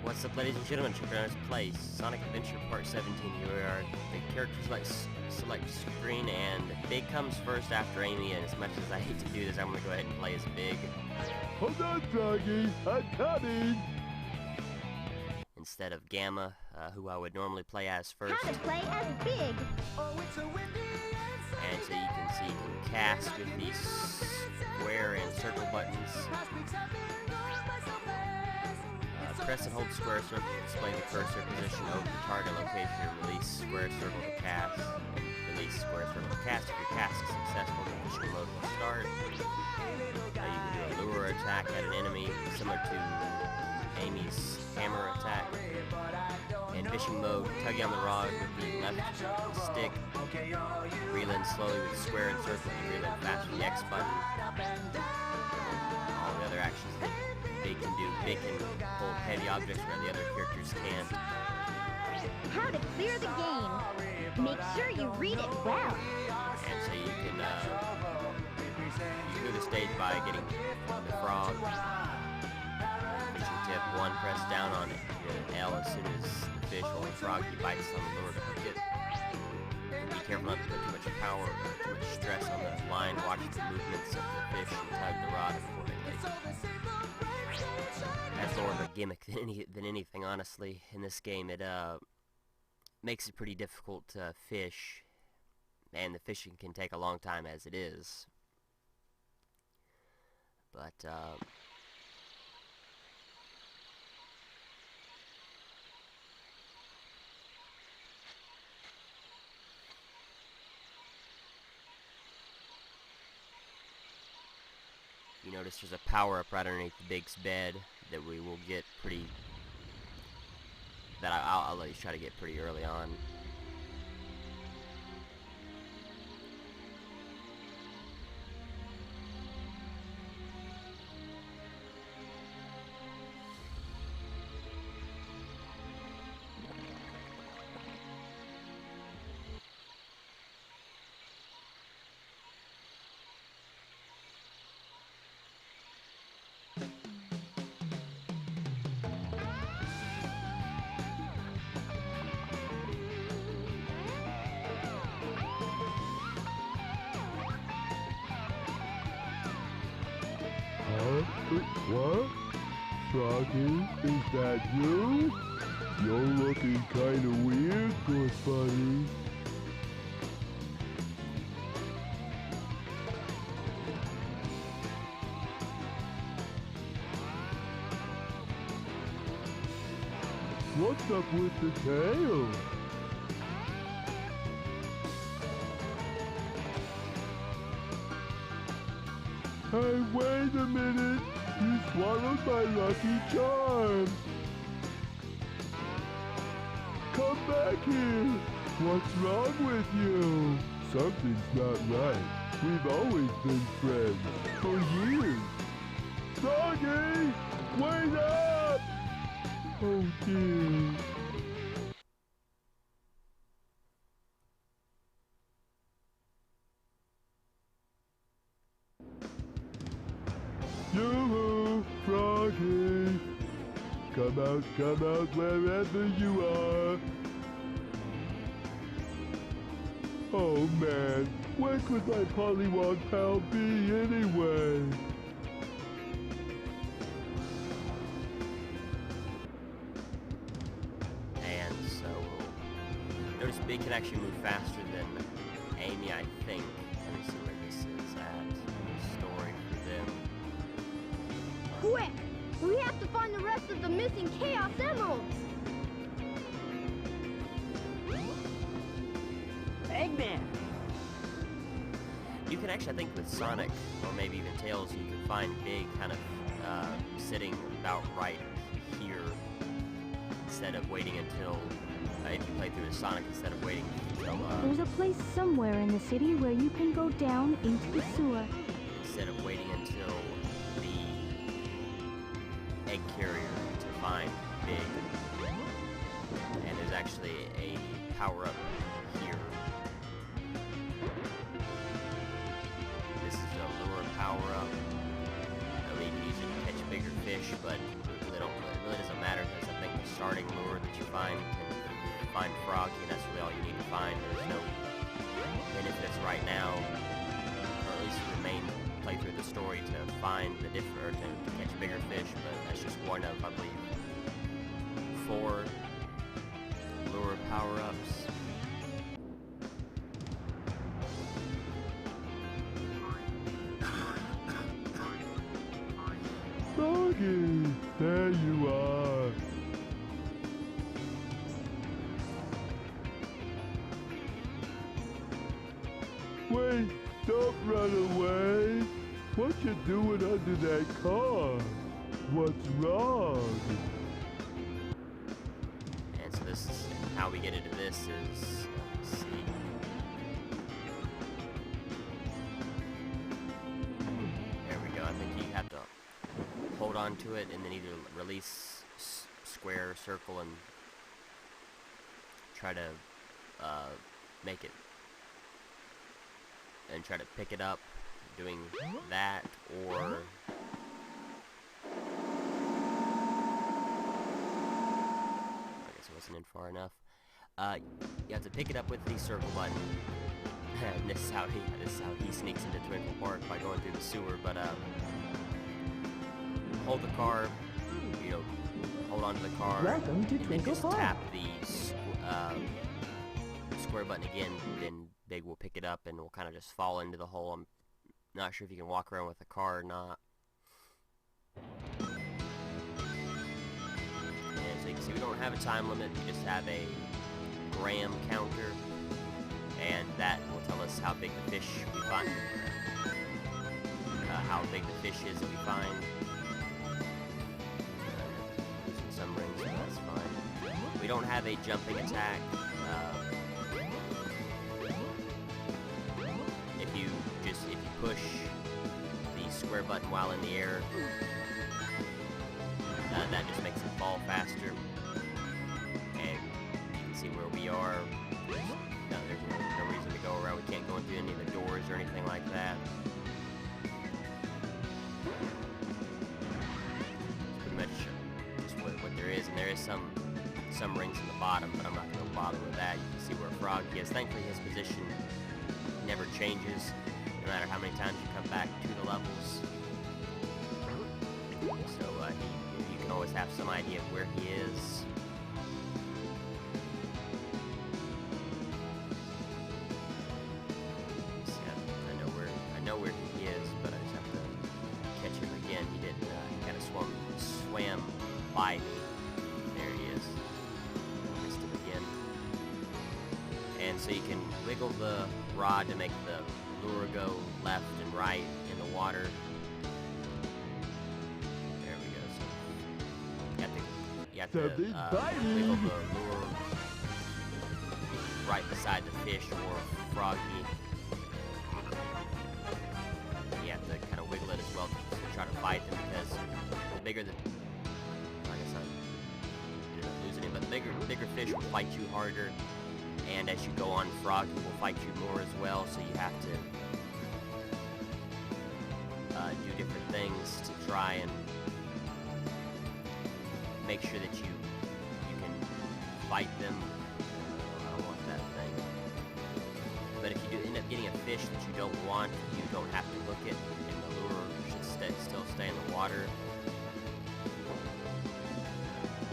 What's up, ladies and gentlemen? Check out our play Sonic Adventure Part 17. Here are the characters select screen, and Big comes first after Amy. And as much as I hate to do this, I'm gonna go ahead and play as Big. Hold on, Froggy, I'm coming. Instead of Gamma, who I would normally play as first. How to play as Big. And so you can see you can cast with these square and circle buttons. Press and hold square circle to display the cursor position over the target location, and release square circle to cast. Release square circle to cast. If your cast is successful, the fishing mode will start. You can do a lure attack at an enemy, similar to Amy's hammer attack. In fishing mode, tugging on the rod with the left stick. Reel in slowly with square and circle. You reel in fast with the X button. All the other actions that Big can do. Big can hold heavy objects where the other characters can't. How to clear the game. Make sure you read it well. And so you can do the stage by getting the frog. Fishing tip 1, press down on it. L as soon as the fish or the frog bites on the lure to hook it. Be careful not to put too much power or too much stress on the line. Watch the movements of the fish and tug the rod accordingly. That's more of a gimmick than anything, honestly. In this game, it makes it pretty difficult to fish, and the fishing can take a long time as it is. But you notice there's a power-up right underneath the Big's bed that we will get pretty... that I'll at least try to get pretty early on. What? Froggy, is that you? You're looking kinda weird, good buddy. What's up with the tail? Hey, wait a minute! You swallowed my lucky charm! Come back here! What's wrong with you? Something's not right. We've always been friends. For years. Froggy! Wait up! Oh dear. Yoo-hoo, Froggy! Come out wherever you are! Oh man, where could my Pollywog pal be anyway? And so, notice Big can actually move faster than Amy, I think. Let me see where this is at. Story for them. Quick! We have to find the rest of the missing Chaos Emeralds! Eggman! You can actually, I think with Sonic, or maybe even Tails, you can find Big kind of sitting about right here, instead of waiting until, if you play through as Sonic, instead of waiting until, there's a place somewhere in the city where you can go down into the sewer. Instead of waiting until the egg carrier to find Big. And there's actually a power-up here. This is a lure power-up. You can use it to catch bigger fish, but it really doesn't matter because I think the starting lure that you find can find Froggy, and that's really all you need to find. There's no benefits right now, or at least for the main playthrough of the story, to find the different, or to catch bigger fish, but that's just one of, I believe, 4 lure power-ups. Froggy, there you are. Wait, don't run away. What you doing under that car? What's wrong? And so this is how we get into this is, let's see. There we go. I think you have to hold on to it and then either release square, circle, and try to make it, and try to pick it up doing that, or I guess it wasn't in far enough. You have to pick it up with the circle button. And this is how he sneaks into Twinkle Park, by going through the sewer. But hold the car, you know, hold on to the car. Welcome to and Twinkle just Park. tap the square button again, then Big will pick it up and will kind of just fall into the hole. I'm not sure if you can walk around with the car or not. And so you can see we don't have a time limit, we just have a gram counter, and that will tell us how big the fish we find, how big the fish is that we find. Losing some rings, but that's fine. We don't have a jumping attack. If you push the square button while in the air, that just makes it fall faster. And you can see where we are. There's no reason to go around. We can't go through any of the doors or anything like that. It's pretty much just what there is, and there is some rings in the bottom, but I'm not going to bother with that. You can see where Froggy is. Thankfully, his position never changes, no matter how many times you come back to the levels. So you can always have some idea of where he is. See, I know where he is, but I just have to catch him again. He didn't. He kind of swam by me. There he is. Missed him again. And so you can wiggle the rod to make the lure go left and right in the water. There we go. So you have to wiggle the lure right beside the fish or Froggy. You have to kind of wiggle it as well to try to fight them, because the bigger the, I guess I ended up losing him, but the bigger fish will fight you harder. And as you go on, Froggy will fight you more as well, so you have to do different things to try and make sure that you can fight them. I don't want that thing. But if you do end up getting a fish that you don't want, you don't have to hook it, and the lure should still stay in the water.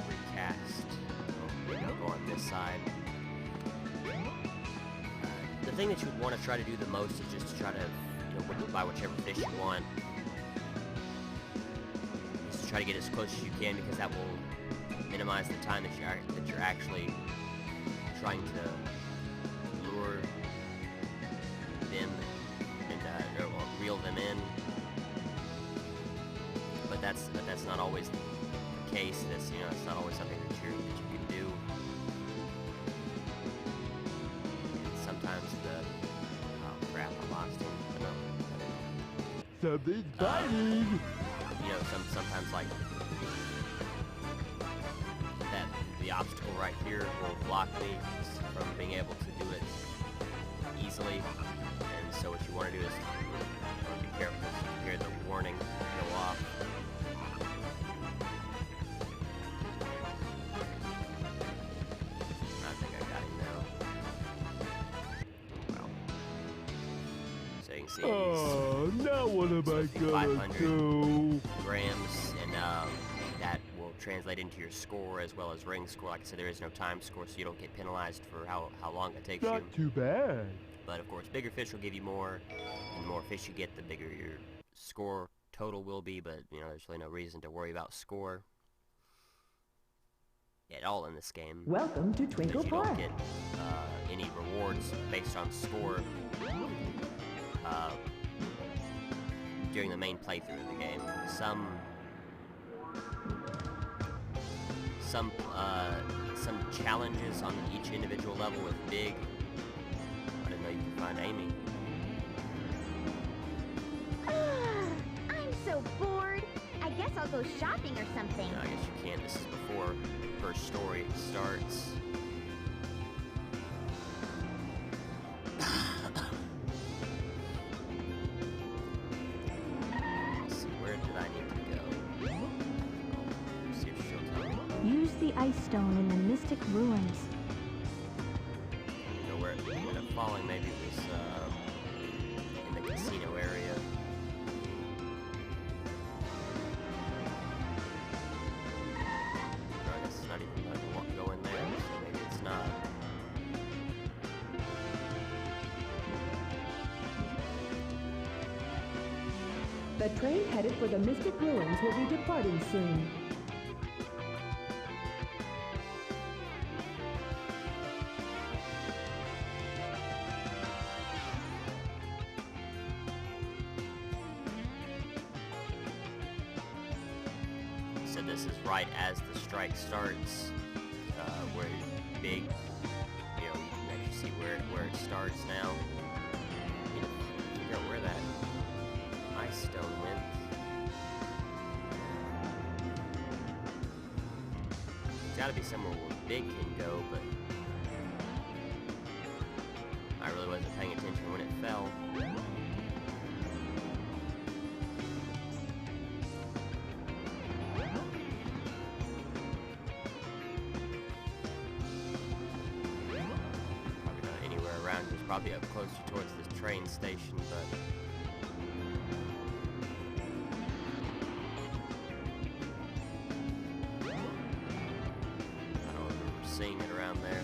Recast. Oh, we go on this side. The thing that you would want to try to do the most is just to try to, buy whichever fish you want. Just to try to get as close as you can, because that will minimize the time that you're actually trying to lure them and or reel them in. But that's not always the case. It's not always something that you can do. Sometimes oh crap, I lost him. But no. Something's biting! Sometimes like that, the obstacle right here will block me from being able to do it easily. And so what you want to do is be careful so you hear the warning go off. is Oh, now what am I gonna 500 do? grams, and that will translate into your score as well as ring score. Like I said, there is no time score, so you don't get penalized for how long it takes you. Not too bad. But of course, bigger fish will give you more, and the more fish you get, the bigger your score total will be. But you know, there's really no reason to worry about score at all in this game. Welcome to Twinkle You don't Park. get any rewards based on score during the main playthrough of the game. Some challenges on each individual level with big. I didn't know you could find Amy. I'm so bored. I guess I'll go shopping or something. I guess you can. This is before the first story starts. Let's see, where did I need to go? Let's see if she'll tell me. Use the ice stone in the Mystic Ruins. You know where it ended up falling? Maybe it was in the casino area. I guess it's not even like go in there, so maybe it's not. The train headed for the Mystic Ruins will be departing soon. So this is right as the strike starts, where big, you know, you can actually see where it starts now. You know, figure out where that ice stone went. It's gotta be somewhere where big can go, but I really wasn't paying attention when it fell. Probably up closer towards this train station, but I don't remember seeing it around there.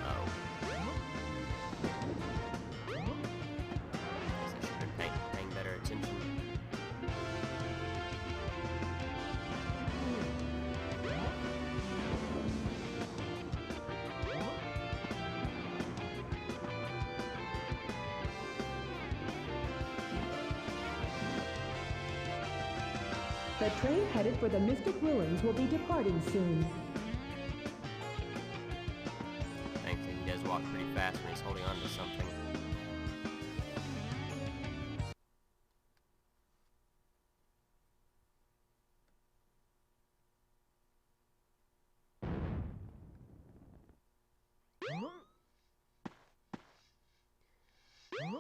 Oh. Guess I should have been paying better attention. The train headed for the Mystic Ruins will be departing soon. Thankfully, he does walk pretty fast when he's holding on to something.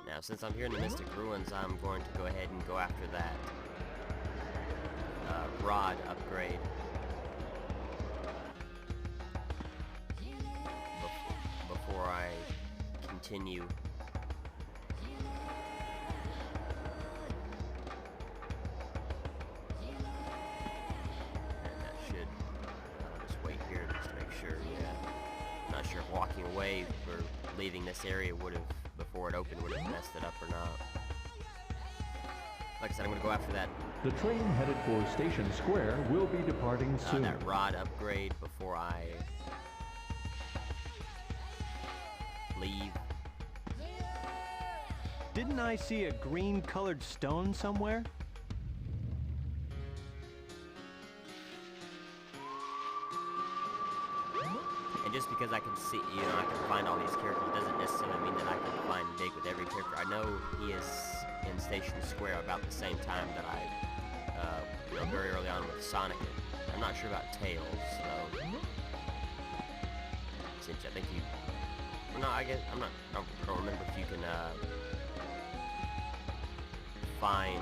Now, since I'm here in the Mystic Ruins, I'm going to go ahead and go after that rod upgrade before I continue. And that should just wait here just to make sure. Yeah, I'm not sure if walking away or leaving this area would have, before it opened, would have messed it up or not. Like I said, I'm going to go after that. The train headed for Station Square will be departing soon. That rod upgrade before I leave. Didn't I see a green-colored stone somewhere? And just because I can see, you know, I can find all these characters doesn't necessarily mean that I can find Big with every character. I know he is in Station Square about the same time that I, you know, very early on with Sonic. I'm not sure about Tails, though. Since I think you, well, no, I guess I don't remember if you can find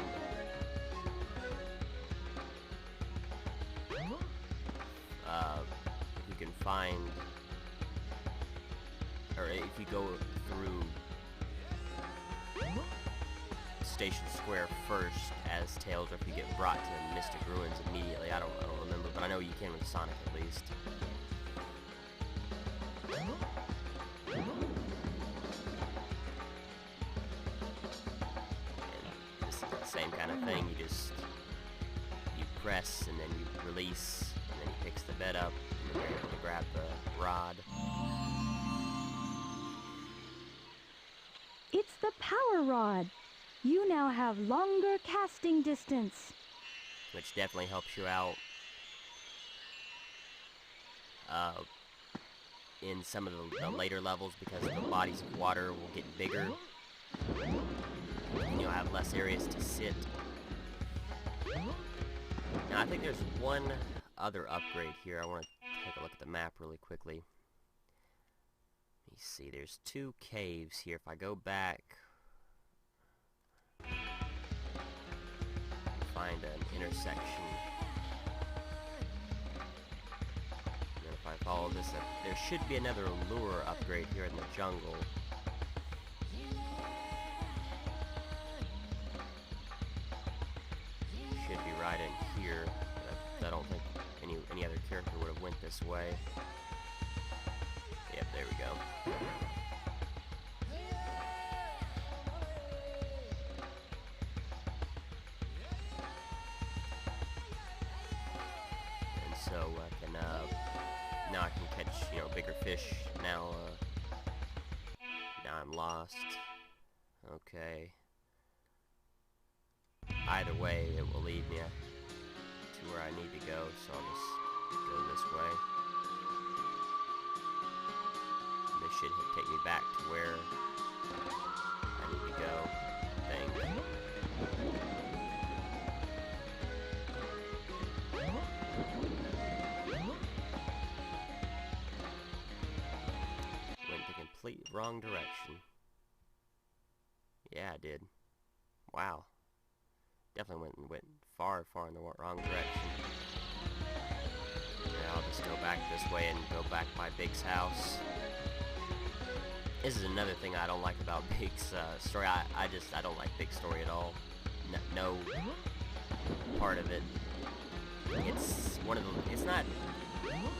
if you can find, or if you go through Station Square first as Tails, or if you get brought to Mystic Ruins immediately. I don't remember, but I know you can with Sonic at least. And this is the same kind of thing. You press and then you release, and then he picks the bed up, and then you're able to grab the rod. It's the power rod. You now have longer casting distance. Which definitely helps you out in some of the later levels, because the bodies of water will get bigger and you'll have less areas to sit. Now I think there's one other upgrade here. I want to take a look at the map really quickly. Let me see, there's 2 caves here. If I go back, find an intersection, and if I follow this up, there should be another lure upgrade here in the jungle. Should be right in here. I don't think any other character would have went this way. Yep, there we go. So I can now I can catch, you know, bigger fish. Now I'm lost. Okay. Either way, it will lead me to where I need to go, so I'll just go this way. And this should take me back to where I need to go. Dang. Complete wrong direction. Yeah, I did. Wow. Definitely went far in the wrong direction. Yeah, I'll just go back this way and go back by Big's house. This is another thing I don't like about Big's story. I don't like Big's story at all. No part of it. It's one of the. It's not.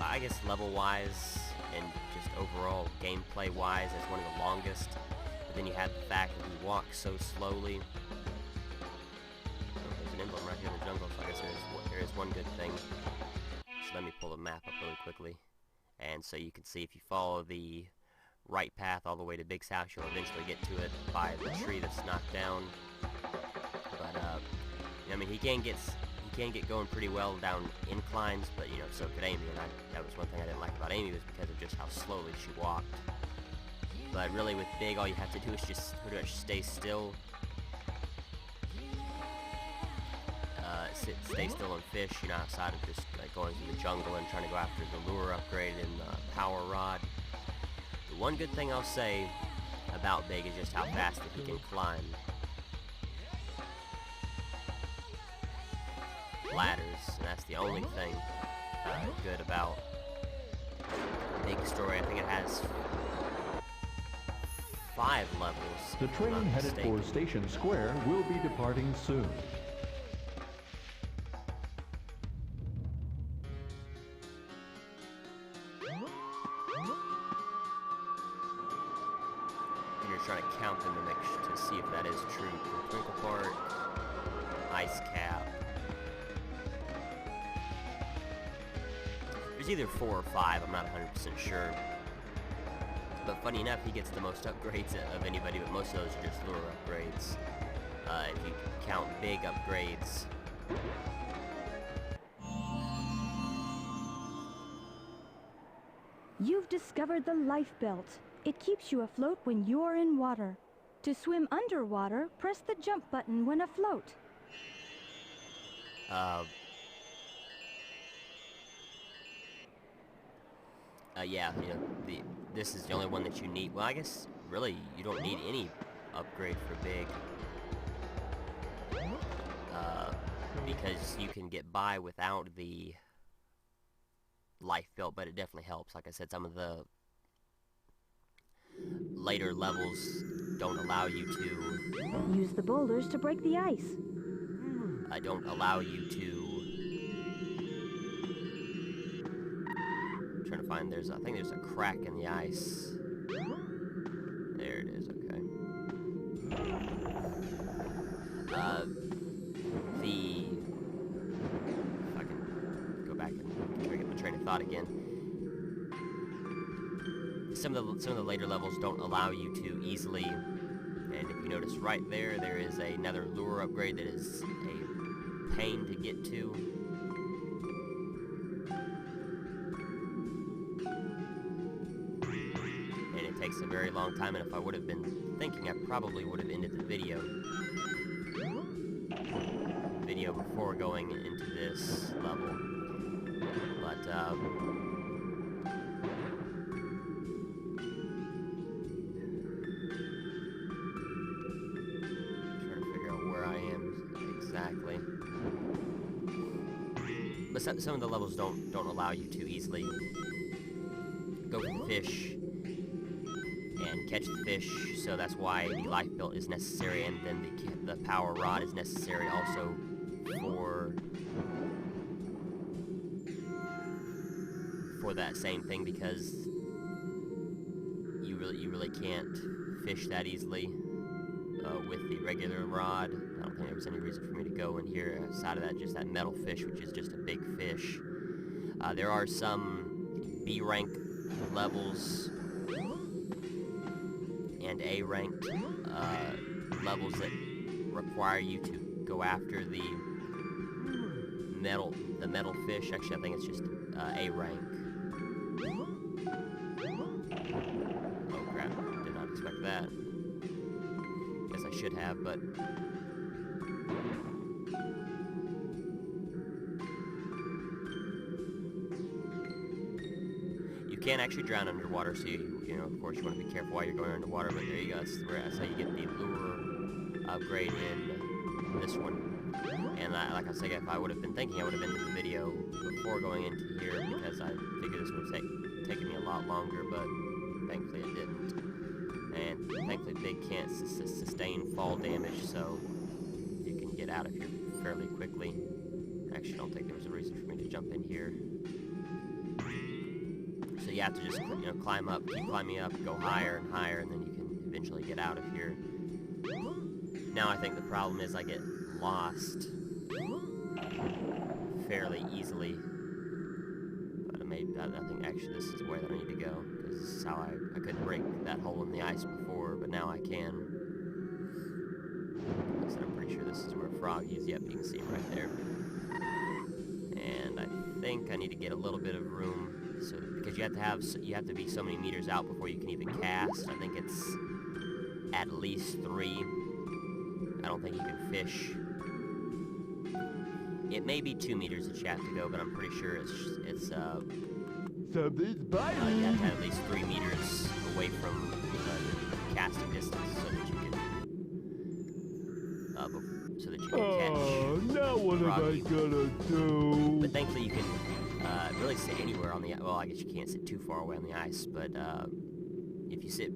I guess level-wise and just overall gameplay-wise, it's one of the longest. But then you have the fact that he walks so slowly. Oh, there's an emblem right here in the jungle, so I guess there is one good thing. So let me pull the map up really quickly. And so you can see if you follow the right path all the way to Big's house, you'll eventually get to it by the tree that's knocked down. But, I mean, he can get going pretty well down inclines, but, you know, so could Amy, and that was one thing I didn't like about Amy, was because of just how slowly she walked. But really with Big, all you have to do is just pretty much stay still. Stay still and fish, you know, outside of just like going through the jungle and trying to go after the lure upgrade and the power rod. The one good thing I'll say about Big is just how fast that he can climb ladders, and that's the only thing good about Big's story. I think it has 5 levels. The train headed for Station Square will be departing soon. And you're trying to count them to see if that is true. Twinkle Park, Ice Cap. There's either 4 or 5, I'm not 100% sure. But funny enough, he gets the most upgrades of anybody, but most of those are just lure upgrades. If you count Big upgrades. You've discovered the life belt. It keeps you afloat when you're in water. To swim underwater, press the jump button when afloat. Yeah, you know, this is the only one that you need. Well, I guess, really, you don't need any upgrade for Big. Because you can get by without the life belt, but it definitely helps. Like I said, some of the later levels don't allow you to... Use the boulders to break the ice. Don't allow you to... I'm trying to find, I think there's a crack in the ice. There it is, okay. If I can go back and try to get my train of thought again. Some of the later levels don't allow you to easily, and if you notice right there, there is another lure upgrade that is a pain to get to. And it takes a very long time, and if I would have been thinking, I probably would have ended the video before going into this level. But, exactly. But some of the levels don't allow you to easily go for the fish and catch the fish, so that's why the life belt is necessary, and then the power rod is necessary also for that same thing, because you really can't fish that easily with the regular rod. I don't think there was any reason for me to go in here outside of that, just that metal fish, which is just a big fish. There are some B rank levels and A ranked levels that require you to go after the metal fish. Actually, I think it's just A rank. Oh crap! Did not expect that. Guess I should have, but you can actually drown underwater, so you know, of course, you want to be careful while you're going underwater. But there you go. That's how you get the lure upgrade in this one. And like I said, if I would have been thinking, I would have ended the video before going into here, because I figured this would have taken me a lot longer, but thankfully it didn't. And thankfully Big can't sustain fall damage, so you can get out of here fairly quickly. Actually, I don't think there was a reason for me to jump in here. So you have to just, you know, climb up, keep climbing up, go higher and higher, and then you can eventually get out of here. Now I think the problem is I get lost fairly easily. But I think actually this is where that I need to go, because this is how I couldn't break that hole in the ice before, but now I can. So I'm pretty sure this is where Froggy is. Yep, you can see him right there. And I think I need to get a little bit of room, so because you have to be so many meters out before you can even cast. I think it's at least 3. I don't think you can fish. It may be 2 meters that you have to go, but I'm pretty sure it's Something's biting. you have to have at least 3 meters away from the casting distance, so that you can catch. Oh, now what am I gonna do? But thankfully you can really sit anywhere on the, well, I guess you can't sit too far away on the ice, but if you sit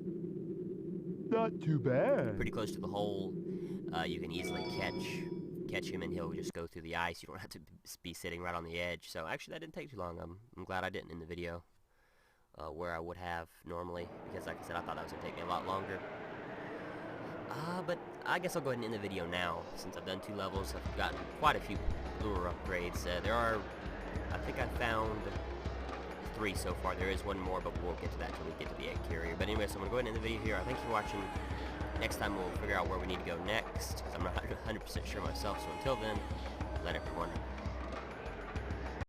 Not too bad. pretty close to the hole, you can easily catch him, and he'll just go through the ice. You don't have to be sitting right on the edge. So actually that didn't take too long. I'm glad I didn't in the video where I would have normally, because like I said, I thought that was going to take me a lot longer. But I guess I'll go ahead and end the video now, since I've done 2 levels. I've gotten quite a few lure upgrades. There are, I think I found 3 so far. There is one more, but we'll get to that till we get to the egg carrier. But anyway, so I'm going to go ahead and end the video here. Thank you for watching. Next time we'll figure out where we need to go next, because I'm not 100% sure myself. So until then, let everyone